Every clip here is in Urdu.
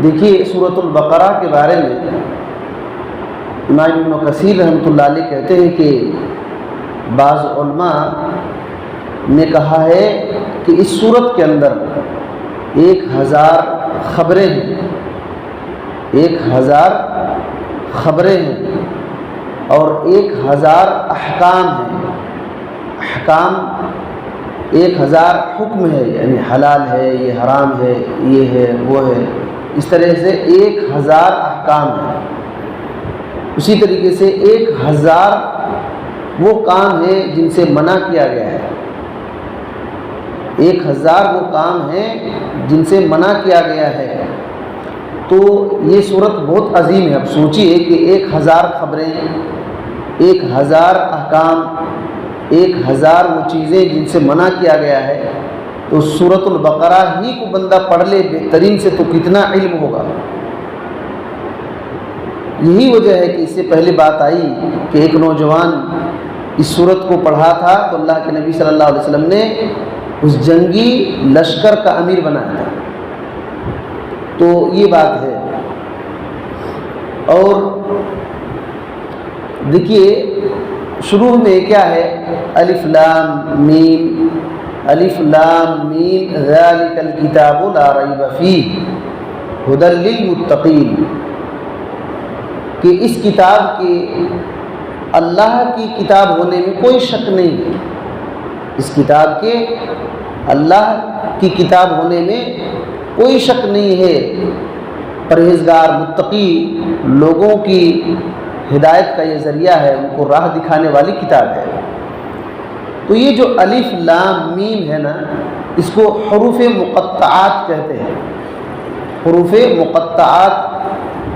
دیکھیے سورۃ البقرہ کے بارے میں امام ابن کثیر رحمۃ اللہ علیہ کہتے ہیں کہ بعض علماء نے کہا ہے کہ اس سورت کے اندر 1000 خبریں ہیں، 1000 خبریں ہیں اور 1000 احکام ہیں۔ احکام 1000 حکم ہے، یعنی حلال ہے، یہ حرام ہے، یہ ہے، وہ ہے، اس طرح سے 1000 احکام ہیں۔ اسی طریقے سے 1000 وہ کام ہیں جن سے منع کیا گیا ہے، 1000 وہ کام ہیں جن سے منع کیا گیا ہے۔ تو یہ صورت بہت عظیم ہے۔ اب سوچئے کہ 1000 خبریں، 1000 احکام، 1000 وہ چیزیں جن سے منع کیا گیا ہے، تو سورۃ البقرہ ہی کو بندہ پڑھ لے بہترین سے تو کتنا علم ہوگا۔ یہی وجہ ہے کہ اس سے پہلے بات آئی کہ ایک نوجوان اس سورت کو پڑھا تھا تو اللہ کے نبی صلی اللہ علیہ وسلم نے اس جنگی لشکر کا امیر بنایا تھا۔ تو یہ بات ہے۔ اور دیکھیے شروع میں کیا ہے، الف لام میم، الف لام میم ذالک الکتاب لا ریب فیہ ھدی للمتقین، کہ اس کتاب کے اللہ کی کتاب ہونے میں کوئی شک نہیں ہے، اس کتاب کے اللہ کی کتاب ہونے میں کوئی شک نہیں ہے، پرہیزگار متقی لوگوں کی ہدایت کا یہ ذریعہ ہے، ان کو راہ دکھانے والی کتاب ہے۔ تو یہ جو الف لام میم ہے نا، اس کو حروف مقطعات کہتے ہیں۔ حروف مقطعات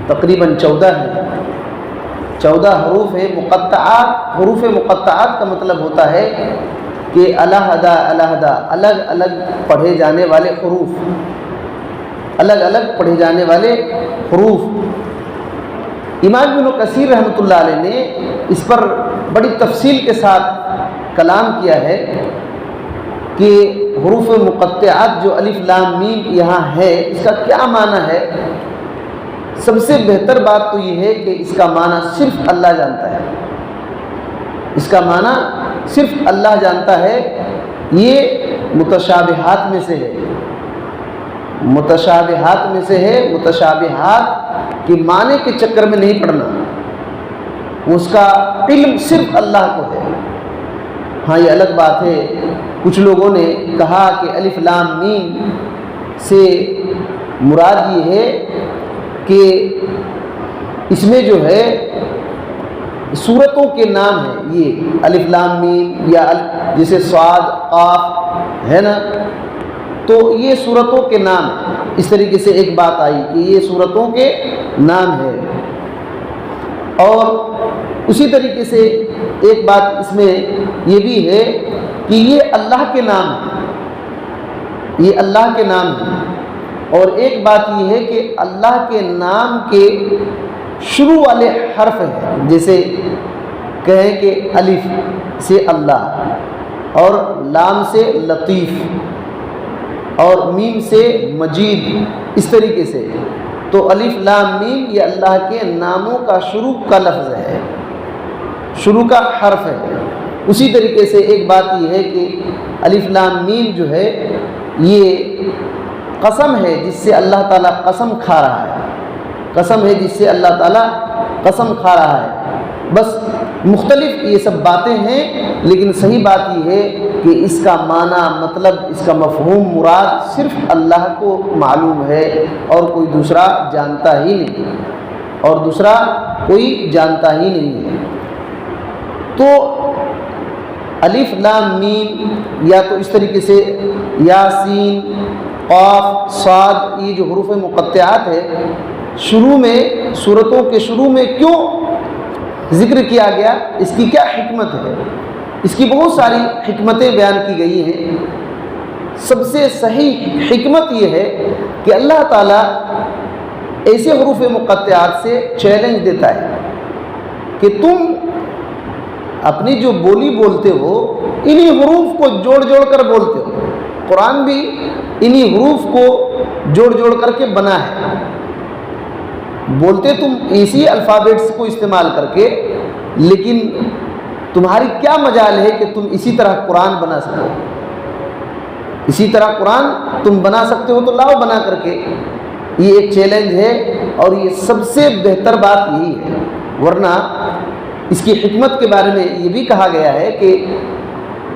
تقریباً 14 ہیں، 14 حروف ہیں مقطعات۔ حروف مقطعات کا مطلب ہوتا ہے کہ علیحدہ علیحدہ الگ الگ پڑھے جانے والے حروف، الگ الگ پڑھے جانے والے حروف۔ امام ابن کثیر رحمۃ اللہ علیہ نے اس پر بڑی تفصیل کے ساتھ کلام کیا ہے کہ حروف مقطعات جو الف لام میم یہاں ہے، اس کا کیا معنی ہے۔ سب سے بہتر بات تو یہ ہے کہ اس کا معنی صرف اللہ جانتا ہے، اس کا معنی صرف اللہ جانتا ہے۔ یہ متشابہات میں سے ہے، متشابہات میں سے ہے۔ متشابہات کے معنی کے چکر میں نہیں پڑنا، اس کا علم صرف اللہ کو ہے۔ ہاں یہ الگ بات ہے، کچھ لوگوں نے کہا کہ الف لام میم سے مراد یہ ہے کہ اس میں جو ہے سورتوں کے نام ہیں، یہ الف لام میم یا جیسے صاد قاف ہے نا، تو یہ سورتوں کے نام ہیں۔ اس طریقے سے ایک بات آئی کہ یہ سورتوں کے نام ہے۔ اور اسی طریقے سے ایک بات اس میں یہ بھی ہے کہ یہ اللہ کے نام ہیں، یہ اللہ کے نام ہیں۔ اور ایک بات یہ ہے کہ اللہ کے نام کے شروع والے حرف ہیں، جیسے کہیں کہ الف سے اللہ اور لام سے لطیف اور میم سے مجید، اس طریقے سے۔ تو الف لام میم یہ اللہ کے ناموں کا شروع کا لفظ ہے، شروع کا حرف ہے۔ اسی طریقے سے ایک بات یہ ہے کہ الف لام میم جو ہے یہ قسم ہے جس سے اللہ تعالیٰ قسم کھا رہا ہے، قسم ہے جس سے اللہ تعالیٰ قسم کھا رہا ہے۔ بس مختلف یہ سب باتیں ہیں، لیکن صحیح بات یہ ہے کہ اس کا معنی، مطلب اس کا مفہوم، مراد صرف اللہ کو معلوم ہے اور کوئی دوسرا جانتا ہی نہیں، اور دوسرا کوئی جانتا ہی نہیں ہے۔ تو الف لام میم یا تو اس طریقے سے یاسین قاف صاد، یہ جو حروف مقطعات ہے، شروع میں سورتوں کے شروع میں کیوں ذکر کیا گیا، اس کی کیا حکمت ہے؟ اس کی بہت ساری حکمتیں بیان کی گئی ہیں۔ سب سے صحیح حکمت یہ ہے کہ اللہ تعالیٰ ایسے حروف مقطعات سے چیلنج دیتا ہے کہ تم اپنی جو بولی بولتے ہو انہی حروف کو جوڑ جوڑ کر بولتے ہو۔ قرآن بھی انہی حروف کو جوڑ جوڑ کر کے بنا ہے، بولتے تم اسی الفابیٹس کو استعمال کر کے، لیکن تمہاری کیا مجال ہے کہ تم اسی طرح قرآن بنا سکو؟ اسی طرح قرآن تم بنا سکتے ہو تو لاؤ بنا کر کے۔ یہ ایک چیلنج ہے، اور یہ سب سے بہتر بات یہی ہے۔ ورنہ اس کی حکمت کے بارے میں یہ بھی کہا گیا ہے کہ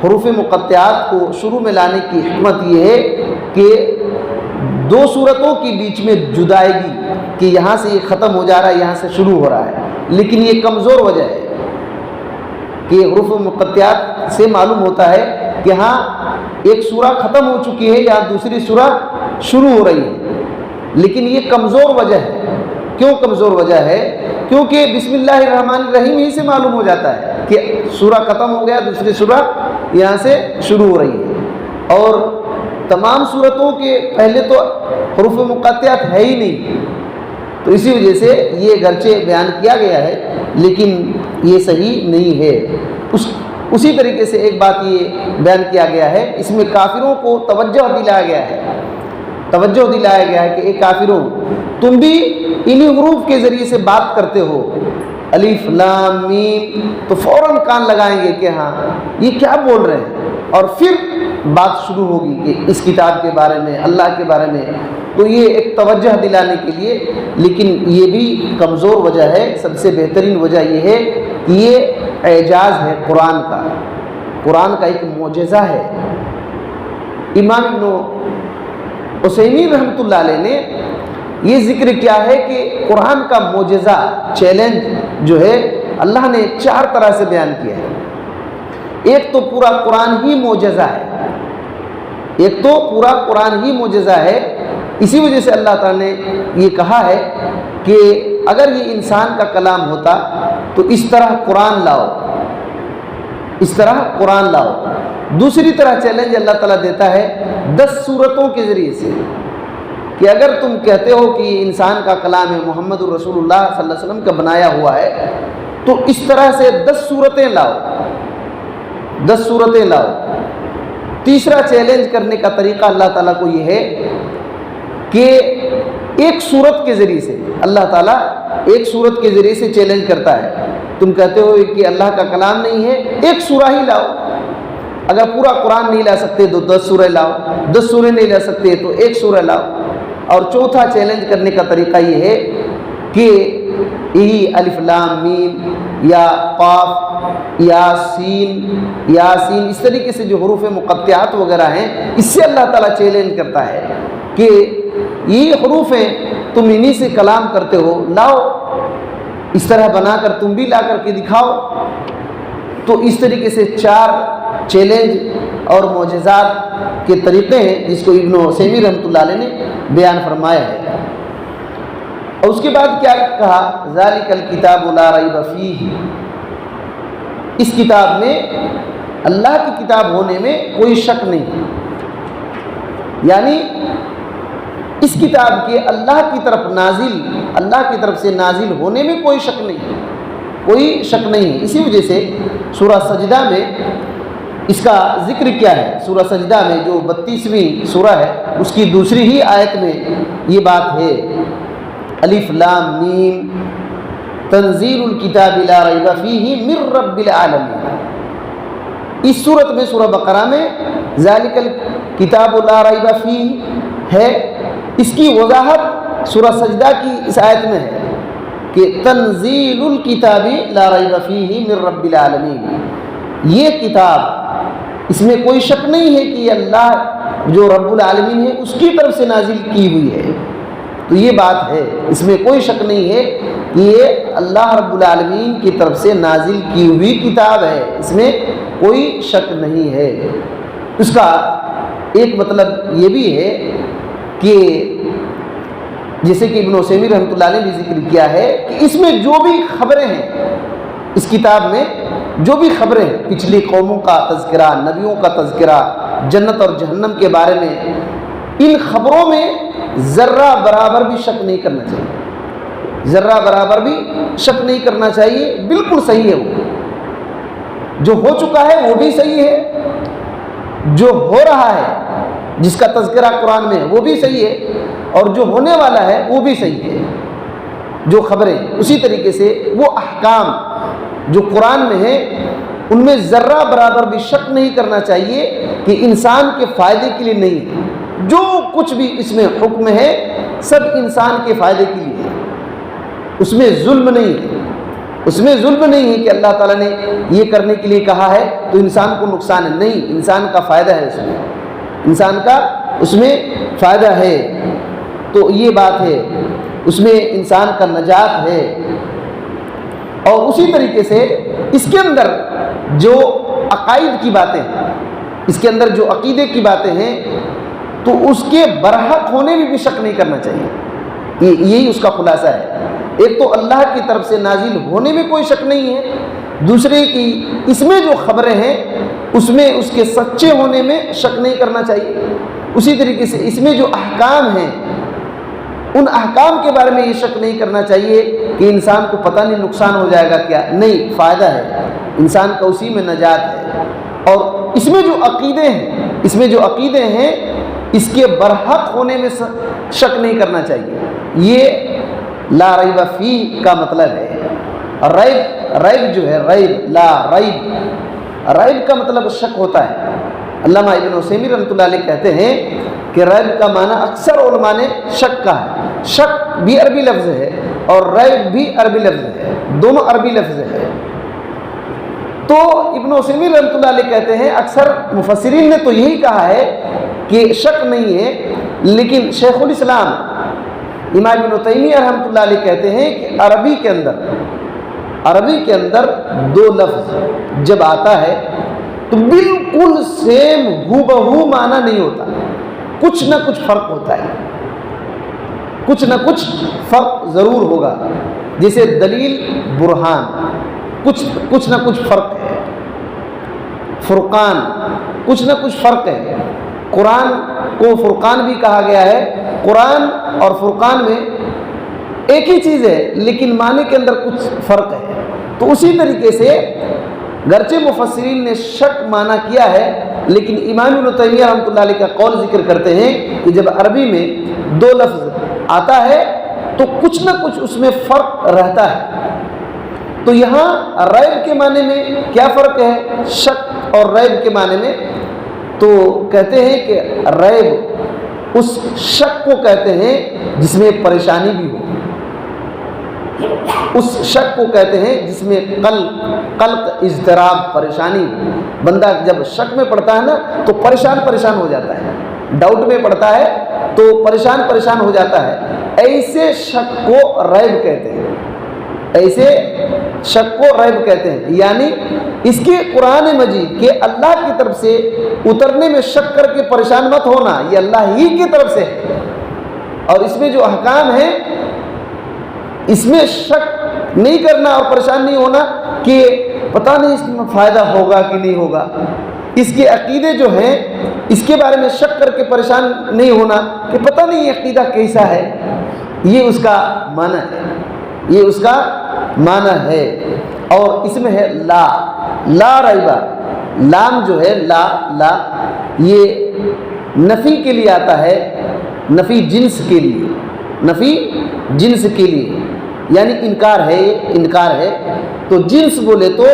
حروف مقطعات کو شروع میں لانے کی حکمت یہ ہے کہ دو صورتوں کے بیچ میں جدائیگی، کہ یہاں سے یہ ختم ہو جا رہا ہے، یہاں سے شروع ہو رہا ہے، لیکن یہ کمزور وجہ ہے کہ حروف مقطعات سے معلوم ہوتا ہے کہ ہاں ایک سورہ ختم ہو چکی ہے، یہاں دوسری سورہ شروع ہو رہی ہے، لیکن یہ کمزور وجہ ہے۔ کیوں کمزور وجہ ہے؟ کیونکہ بسم اللہ الرحمن الرحیم ہی سے معلوم ہو جاتا ہے کہ سورہ ختم ہو گیا، دوسری سورہ یہاں سے شروع ہو رہی ہے، اور تمام سورتوں کے پہلے تو حروف مقطعات ہے ہی نہیں، تو اسی وجہ سے یہ گرچہ بیان کیا گیا ہے لیکن یہ صحیح نہیں ہے۔ اسی طریقے سے ایک بات یہ بیان کیا گیا ہے، اس میں کافروں کو توجہ دلایا گیا ہے، کہ اے کافروں، تم بھی انہی حروف کے ذریعے سے بات کرتے ہو، الف لام میم، تو فوراً کان لگائیں گے کہ ہاں یہ کیا بول رہے ہیں، اور پھر بات شروع ہوگی کہ اس کتاب کے بارے میں، اللہ کے بارے میں، تو یہ ایک توجہ دلانے کے لیے۔ لیکن یہ بھی کمزور وجہ ہے۔ سب سے بہترین وجہ یہ ہے کہ یہ اعجاز ہے قرآن کا ایک معجزہ ہے۔ امام ابن عثیمین رحمۃ اللہ علیہ نے یہ ذکر کیا ہے کہ قرآن کا معجزہ، چیلنج جو ہے، اللہ نے 4 طرح سے بیان کیا ہے۔ ایک تو پورا قرآن ہی معجزہ ہے، اسی وجہ سے اللہ تعالیٰ نے یہ کہا ہے کہ اگر یہ انسان کا کلام ہوتا تو اس طرح قرآن لاؤ۔ دوسری طرح چیلنج اللہ تعالیٰ دیتا ہے 10 صورتوں کے ذریعے سے، کہ اگر تم کہتے ہو کہ یہ انسان کا کلام ہے، محمد الرسول اللہ صلی اللہ علیہ وسلم کا بنایا ہوا ہے، تو اس طرح سے 10 صورتیں لاؤ۔ تیسرا چیلنج کرنے کا طریقہ اللہ تعالیٰ کو یہ ہے کہ ایک صورت کے ذریعے سے، اللہ تعالیٰ ایک صورت کے ذریعے سے چیلنج کرتا ہے۔ تم کہتے ہو کہ اللہ کا کلام نہیں ہے، ایک سورہ ہی لاؤ۔ اگر پورا قرآن نہیں لا سکتے تو 10 سورہ لاؤ، 10 سورہ نہیں لا سکتے تو ایک سورہ لاؤ۔ اور چوتھا چیلنج کرنے کا طریقہ یہ ہے کہ یہی الف لام میم یا قاف یا سین، اس طریقے سے جو حروف مقطعات وغیرہ ہیں، اس سے اللہ تعالیٰ چیلنج کرتا ہے کہ یہ حروف ہیں، تم انہی سے کلام کرتے ہو، لاؤ اس طرح بنا کر تم بھی لا کر کے دکھاؤ۔ تو اس طریقے سے 4 چیلنج اور معجزات کے طریقے ہیں جس کو ابن عثیمین رحمۃ اللہ علیہ نے بیان فرمایا ہے۔ اور اس کے بعد کیا کہا؟ ذالک الکتاب لا ریب فیہ، اس کتاب میں، اللہ کی کتاب ہونے میں کوئی شک نہیں، یعنی اس کتاب کے اللہ کی طرف سے نازل ہونے میں کوئی شک نہیں ہے۔ اسی وجہ سے سورہ سجدہ میں اس کا ذکر کیا ہے؟ سورہ سجدہ میں جو 32ویں سورہ ہے، اس کی دوسری ہی آیت میں یہ بات ہے، الف لام میم تنزیل الکتاب لا ریب فیہ من رب العالمین۔ اس صورت میں، سورہ بقرہ میں، ذالک الکتاب لا ریب فیہ ہے، اس کی وضاحت سورہ سجدہ کی اس آیت میں ہے کہ تنزیل الکتاب لا ریب فیہ من رب العالمین، یہ کتاب، اس میں کوئی شک نہیں ہے کہ یہ اللہ جو رب العالمین ہے اس کی طرف سے نازل کی ہوئی ہے۔ تو یہ بات ہے، اس میں کوئی شک نہیں ہے کہ یہ اللہ رب العالمین کی طرف سے نازل کی ہوئی کتاب ہے، اس میں کوئی شک نہیں ہے۔ اس کا ایک مطلب یہ بھی ہے کہ جیسے کہ ابن عثیمین رحمۃ اللہ علیہ نے بھی ذکر کیا ہے کہ اس میں جو بھی خبریں ہیں، اس کتاب میں جو بھی خبریں ہیں، پچھلی قوموں کا تذکرہ، نبیوں کا تذکرہ، جنت اور جہنم کے بارے میں، ان خبروں میں ذرہ برابر بھی شک نہیں کرنا چاہیے، بالکل صحیح ہے۔ وہ جو ہو چکا ہے وہ بھی صحیح ہے، جو ہو رہا ہے جس کا تذکرہ قرآن میں وہ بھی صحیح ہے، اور جو ہونے والا ہے وہ بھی صحیح ہے۔ جو خبریں، اسی طریقے سے وہ احکام جو قرآن میں ہیں ان میں ذرہ برابر بھی شک نہیں کرنا چاہیے کہ انسان کے فائدے کے لیے نہیں ہے۔ جو کچھ بھی اس میں حکم ہے سب انسان کے فائدے کے لیے ہے، اس میں ظلم نہیں ہے، اس میں ظلم نہیں ہے کہ اللہ تعالیٰ نے یہ کرنے کے لیے کہا ہے تو انسان کو نقصان ہے، نہیں، انسان کا فائدہ ہے، اس میں انسان کا اس میں فائدہ ہے، تو یہ بات ہے، اس میں انسان کا نجات ہے۔ اور اسی طریقے سے اس کے اندر جو عقائد کی باتیں ہیں، اس کے اندر جو عقیدے کی باتیں ہیں تو اس کے برحق ہونے میں بھی شک نہیں کرنا چاہیے، یہی اس کا خلاصہ ہے۔ ایک تو اللہ کی طرف سے نازل ہونے میں کوئی شک نہیں ہے، دوسرے کی اس میں جو خبریں ہیں اس میں اس کے سچے ہونے میں شک نہیں کرنا چاہیے، اسی طریقے سے اس میں جو احکام ہیں ان احکام کے بارے میں یہ شک نہیں کرنا چاہیے کہ انسان کو پتہ نہیں نقصان ہو جائے گا کیا، نہیں، فائدہ ہے، انسان کا اسی میں نجات ہے۔ اور اس میں جو عقیدے ہیں، اس میں جو عقیدے ہیں اس کے برحق ہونے میں شک نہیں کرنا چاہیے، یہ لا ریب فی کا مطلب ہے۔ ریب جو ہے، ریب کا مطلب شک ہوتا ہے۔ علامہ ابن عثیمین رحمۃ اللہ علیہ کہتے ہیں کہ ریب کا معنی اکثر علماء نے شک کا ہے، شک بھی عربی لفظ ہے اور ریب بھی عربی لفظ ہے، دونوں عربی لفظ ہے۔ تو ابن عثیمین رحمۃ اللہ علیہ کہتے ہیں اکثر مفسرین نے تو یہی کہا ہے کہ شک نہیں ہے، لیکن شیخ الاسلام امام ابن تیمیہ رحمۃ اللہ علیہ کہتے ہیں کہ عربی کے اندر دو لفظ جب آتا ہے تو بالکل سیم ہو بہو معنی نہیں ہوتا، کچھ نہ کچھ فرق ہوتا ہے، کچھ نہ کچھ فرق ضرور ہوگا، جیسے دلیل برہان، کچھ نہ کچھ فرق ہے، فرقان کچھ نہ کچھ فرق ہے۔ قرآن کو فرقان بھی کہا گیا ہے، قرآن اور فرقان میں ایک ہی چیز ہے لیکن معنی کے اندر کچھ فرق ہے۔ تو اسی طریقے سے گرچہ مفسرین نے شک معنی کیا ہے لیکن امام ابن تیمیہ رحمۃ اللہ علیہ کا قول ذکر کرتے ہیں کہ جب عربی میں دو لفظ آتا ہے تو کچھ نہ کچھ اس میں فرق رہتا ہے۔ تو یہاں ریب کے معنی میں کیا فرق ہے شک اور ریب کے معنی میں؟ تو کہتے ہیں کہ ریب اس شک کو کہتے ہیں جس میں پریشانی بھی ہو، اس شک کو کہتے ہیں جس میں قلق اضطراب پریشانی ہو۔ بندہ جب شک میں پڑتا ہے نا تو پریشان ہو جاتا ہے، ڈاؤٹ میں پڑتا ہے تو پریشان ہو جاتا ہے، ایسے شک کو ریب کہتے ہیں، ایسے شک کو ریب کہتے ہیں، یعنی اس کے قرآن مجید کے اللہ کی طرف سے اترنے میں شک کر کے پریشان مت ہونا، یہ اللہ ہی کی طرف سے ہے، اور اس میں جو احکام ہیں اس میں شک نہیں کرنا اور پریشان نہیں ہونا کہ پتہ نہیں اس میں فائدہ ہوگا کہ نہیں ہوگا۔ اس کے عقیدے جو ہیں اس کے بارے میں شک کر کے پریشان نہیں ہونا کہ پتہ نہیں یہ عقیدہ کیسا ہے، یہ اس کا معنی ہے، یہ اس کا معنی ہے۔ اور اس میں ہے لا ریبہ، لام جو ہے لا یہ نفی کے لیے آتا ہے، نفی جنس کے لیے، یعنی انکار ہے، تو جنس بولے تو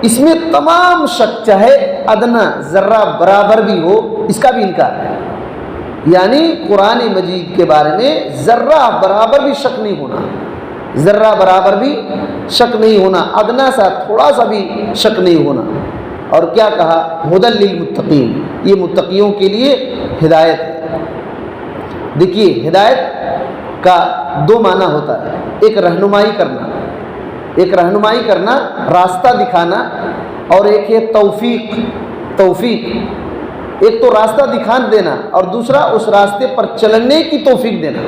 اس میں تمام شک چاہے ادنا ذرہ برابر بھی ہو اس کا بھی انکار ہے، یعنی قرآن مجید کے بارے میں ذرہ برابر بھی شک نہیں ہونا، ذرہ برابر بھی شک نہیں ہونا، ادنا سا تھوڑا سا بھی شک نہیں ہونا۔ اور کیا کہا ھدی للمتقین، یہ متقیوں کے لیے ہدایت ہے۔ دیکھیے ہدایت کا دو معنی ہوتا ہے، ایک رہنمائی کرنا راستہ دکھانا، اور ایک ہے توفیق، ایک تو راستہ دکھا دینا اور دوسرا اس راستے پر چلنے کی توفیق دینا۔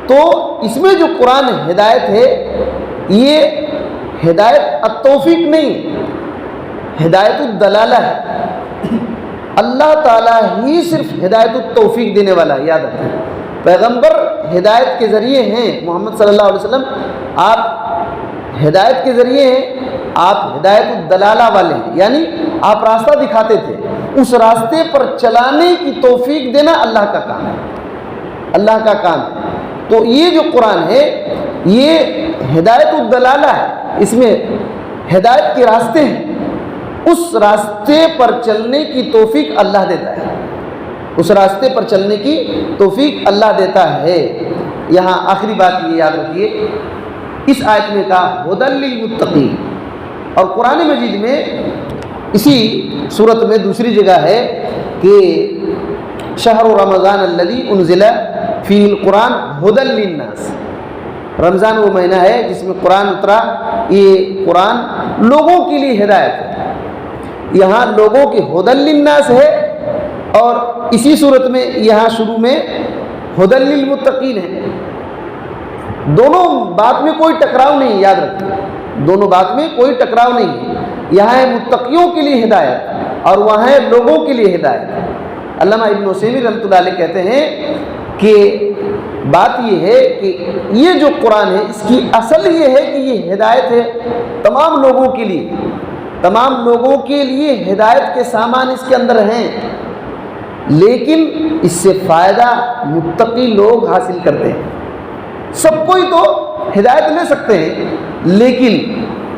تو اس میں جو قرآن ہدایت ہے یہ ہدایت التوفیق نہیں، ہدایت الدلالہ ہے، اللہ تعالیٰ ہی صرف ہدایت التوفیق دینے والا ہے، یاد رکھیں۔ پیغمبر ہدایت کے ذریعے ہیں، محمد صلی اللہ علیہ وسلم آپ ہدایت کے ذریعے ہیں، آپ ہدایت الدلالہ والے ہیں، یعنی آپ راستہ دکھاتے تھے، اس راستے پر چلانے کی توفیق دینا اللہ کا کام ہے، اللہ کا کام ہے۔ تو یہ جو قرآن ہے یہ ہدایت الدلالہ ہے، اس میں ہدایت کے راستے ہیں، اس راستے پر چلنے کی توفیق اللہ دیتا ہے، اس راستے پر چلنے کی توفیق اللہ دیتا ہے۔ یہاں آخری بات یہ یاد رکھیے، اس آیت میں کہا ہدی للمتقین، اور قرآن مجید میں اسی صورت میں دوسری جگہ ہے کہ شہر رمضان الذی انزل فیہ القرآن ہدی للناس، رمضان وہ مہینہ ہے جس میں قرآن اترا، یہ قرآن لوگوں کے لیے ہدایت ہے، یہاں لوگوں کے ہدی للناس ہے، اور اسی صورت میں یہاں شروع میں ہدی للمتقین ہے۔ دونوں بات میں کوئی ٹکراؤ نہیں، یاد رکھیں، دونوں بات میں کوئی ٹکراؤ نہیں ہے، یہاں ہے متقیوں کے لیے ہدایت اور وہاں ہے لوگوں کے لیے ہدایت۔ علامہ ابن عثیمین رحمۃ اللہ علیہ کہتے ہیں کہ بات یہ ہے کہ یہ جو قرآن ہے اس کی اصل یہ ہے کہ یہ ہدایت ہے تمام لوگوں کے لیے، تمام لوگوں کے لیے ہدایت کے سامان اس کے اندر ہیں، لیکن اس سے فائدہ متقی لوگ حاصل کرتے ہیں۔ سب کوئی تو ہدایت لے سکتے ہیں، لیکن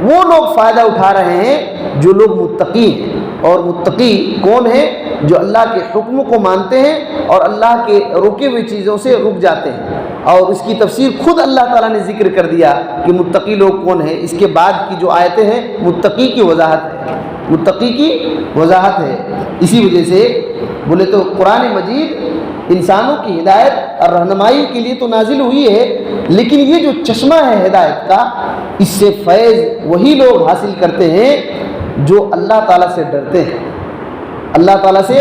وہ لوگ فائدہ اٹھا رہے ہیں جو لوگ متقی ہیں، اور متقی کون ہیں؟ جو اللہ کے حکم کو مانتے ہیں اور اللہ کے روکے ہوئی چیزوں سے رک جاتے ہیں، اور اس کی تفسیر خود اللہ تعالیٰ نے ذکر کر دیا کہ متقی لوگ کون ہیں۔ اس کے بعد کی جو آیتیں ہیں متقی کی وضاحت ہے، متقی کی وضاحت ہے۔ اسی وجہ سے بولے تو قرآن مجید انسانوں کی ہدایت اور رہنمائی کے لیے تو نازل ہوئی ہے، لیکن یہ جو چشمہ ہے ہدایت کا، اس سے فیض وہی لوگ حاصل کرتے ہیں جو اللہ تعالیٰ سے ڈرتے ہیں، اللہ تعالیٰ سے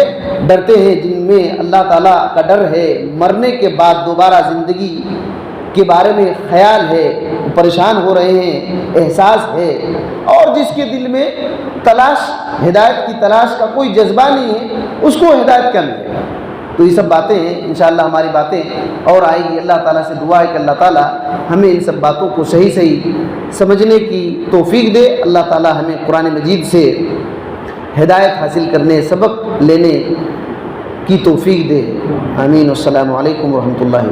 ڈرتے ہیں، جن میں اللہ تعالیٰ کا ڈر ہے، مرنے کے بعد دوبارہ زندگی کے بارے میں خیال ہے، پریشان ہو رہے ہیں، احساس ہے، اور جس کے دل میں تلاش، ہدایت کی تلاش کا کوئی جذبہ نہیں ہے، اس کو ہدایت کیا ملے گا؟ تو یہ سب باتیں ہیں، انشاءاللہ ہماری باتیں اور آئے گی۔ اللہ تعالیٰ سے دعا ہے کہ اللہ تعالیٰ ہمیں ان سب باتوں کو صحیح صحیح سمجھنے کی توفیق دے، اللہ تعالیٰ ہمیں قرآن مجید سے ہدایت حاصل کرنے، سبق لینے کی توفیق دے، آمین۔ السلام علیکم ورحمۃ اللہ۔